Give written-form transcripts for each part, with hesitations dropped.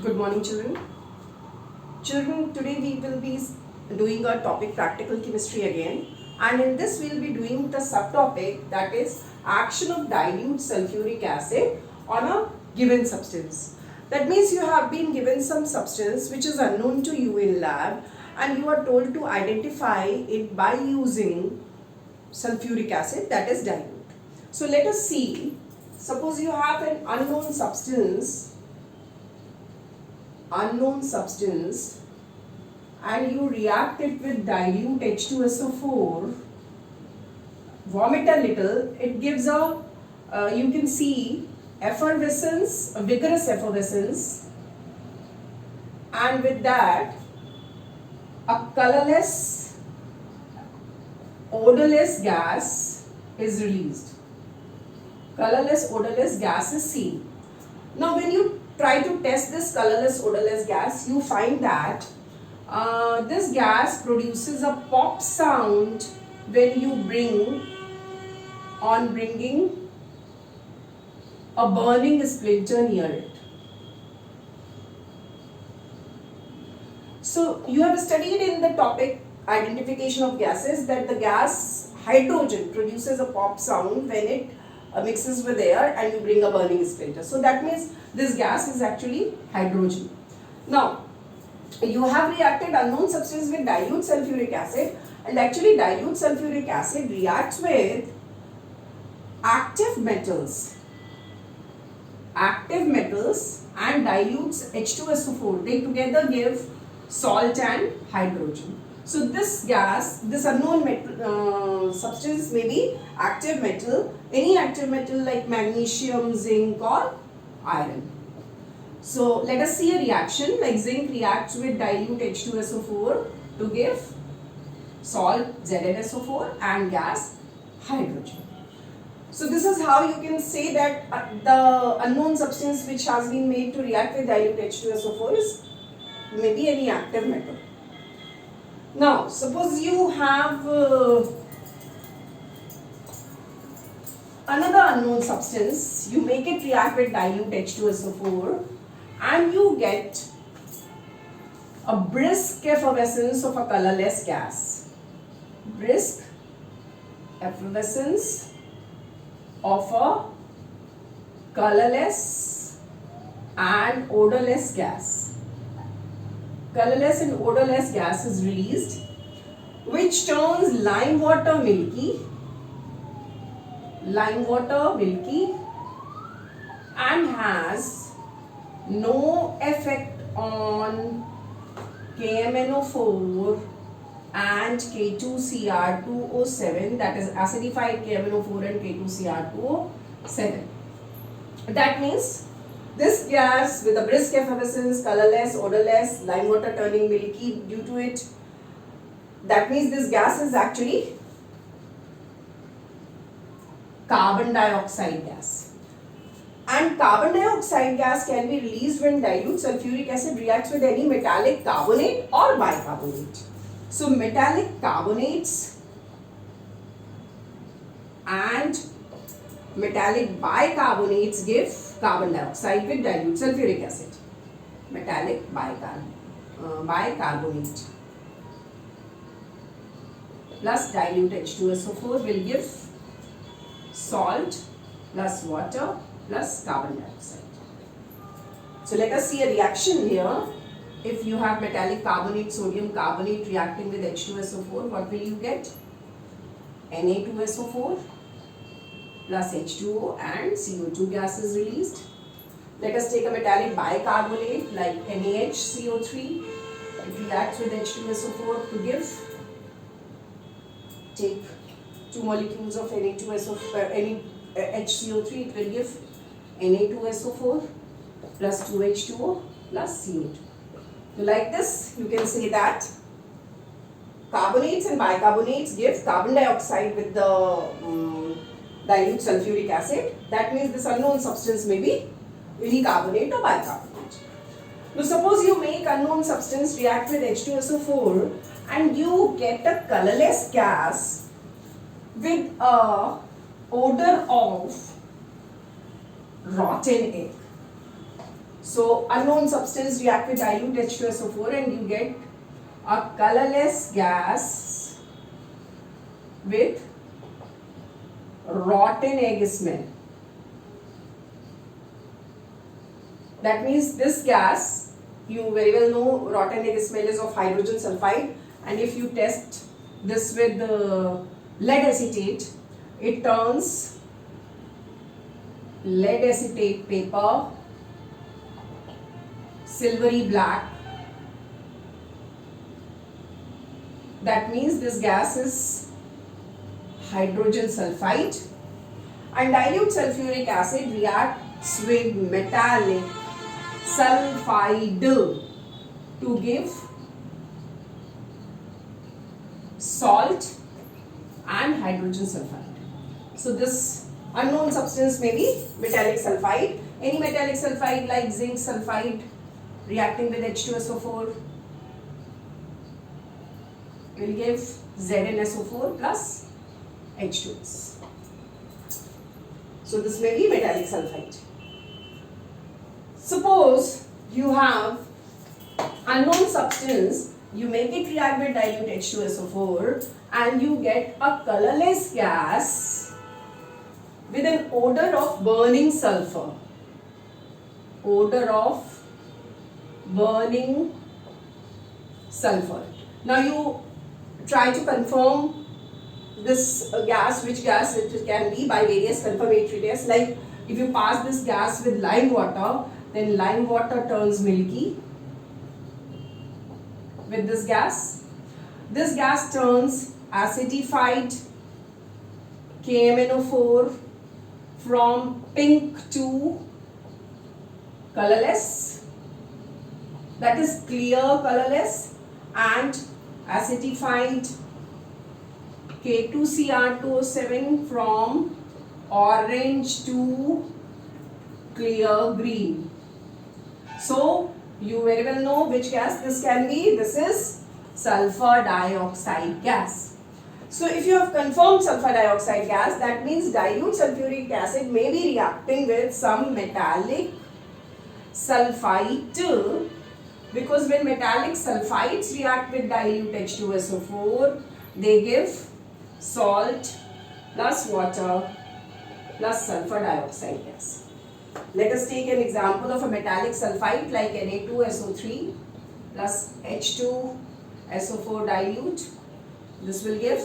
Good morning, children. Children, today we will be doing our topic practical chemistry again, and in this we will be doing the subtopic, that is action of dilute sulfuric acid on a given substance. That means you have been given some substance which is unknown to you in lab, and you are told to identify it by using sulfuric acid, that is dilute. So let us see. Suppose you have an unknown substance and you react it with dilute H2SO4, vomit a little, it gives a, you can see effervescence, a vigorous effervescence, and with that a colorless, odorless gas is released. Colorless, odorless gas is seen. Now when you try to test this colorless, odorless gas, you find that this gas produces a pop sound when you bringing a burning splinter near it. So you have studied in the topic identification of gases that the gas hydrogen produces a pop sound when it mixes with air and you bring a burning splinter. So that means this gas is actually hydrogen. Now you have reacted unknown substance with dilute sulfuric acid, and actually dilute sulfuric acid reacts with active metals and dilutes H2SO4. They together give salt and hydrogen. So this gas, this unknown metal, substance may be active metal, any active metal like magnesium, zinc or iron. So let us see a reaction like zinc reacts with dilute H2SO4 to give salt ZnSO4 and gas hydrogen. So this is how you can say that the unknown substance which has been made to react with dilute H2SO4 is maybe any active metal. Now suppose you have another unknown substance, you make it react with dilute H2SO4 and you get a brisk effervescence of a colorless gas. Brisk effervescence of a colorless and odorless gas. Colorless and odorless gas is released, which turns lime water milky and has no effect on KMNO4 and K2Cr2O7, that is acidified KMNO4 and K2Cr2O7. That means this gas with a brisk effervescence, colorless, odorless, lime water turning milky due to it, that means this gas is actually carbon dioxide gas. And carbon dioxide gas can be released when dilute sulfuric acid reacts with any metallic carbonate or bicarbonate. So metallic carbonates and metallic bicarbonates give carbon dioxide with dilute sulfuric acid. Metallic bicarbonate plus dilute H2SO4 will give salt plus water plus carbon dioxide. So let us see a reaction here. If you have metallic carbonate, sodium carbonate reacting with H2SO4, what will you get? Na2SO4 plus H2O and CO2 gas is released. Let us take a metallic bicarbonate like NaHCO3. It reacts with H2SO4 to give, take 2 molecules of HCO3, it will give Na2SO4 plus 2H2O plus CO2. So like this, you can say that carbonates and bicarbonates give carbon dioxide with the dilute sulfuric acid. That means this unknown substance may be any carbonate or bicarbonate. Now suppose you make unknown substance react with H2SO4 and you get a colorless gas with a odor of rotten egg. So unknown substance react with dilute H2SO4 and you get a colorless gas with rotten egg smell. That means this gas, you very well know rotten egg smell is of hydrogen sulfide, and if you test this with the lead acetate, it turns lead acetate paper silvery black. That means this gas is hydrogen sulfide, and dilute sulfuric acid reacts with metallic sulfide to give salt and hydrogen sulfide. So this unknown substance may be metallic sulfide. Any metallic sulfide like zinc sulfide reacting with H2SO4 will give ZnSO4 plus H2S. So this may be metallic sulfide. Suppose you have unknown substance, you make it react with dilute H2SO4 and you get a colorless gas with an odor of burning sulfur. Odor of burning sulfur. Now you try to confirm this gas, which gas it can be, by various confirmatory tests. Like if you pass this gas with lime water, then lime water turns milky with this gas. This gas turns acidified KMNO4 from pink to colorless, that is clear colorless, and acidified K2Cr2O7 from orange to clear green. So you very well know which gas this can be. This is sulfur dioxide gas. So if you have confirmed sulfur dioxide gas, that means dilute sulfuric acid may be reacting with some metallic sulfide too, because when metallic sulfides react with dilute H2SO4, they give salt plus water plus sulfur dioxide gas. Let us take an example of a metallic sulfide like Na2SO3 plus H2SO4 dilute. This will give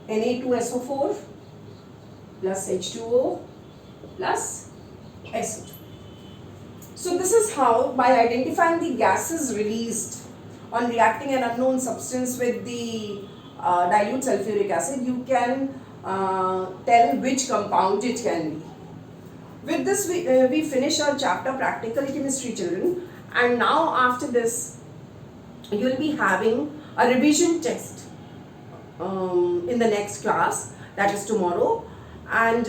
Na2SO4 plus H2O plus SO2. So this is how, by identifying the gases released on reacting an unknown substance with the dilute sulfuric acid, you can tell which compound it can be. With this we finish our chapter Practical Chemistry, children, and now after this you will be having a revision test in the next class, that is tomorrow, and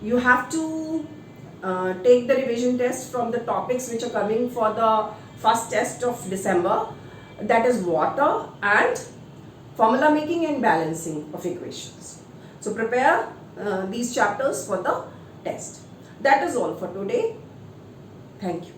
you have to take the revision test from the topics which are coming for the first test of December, that is water and formula making and balancing of equations. So prepare these chapters for the test. That is all for today. Thank you.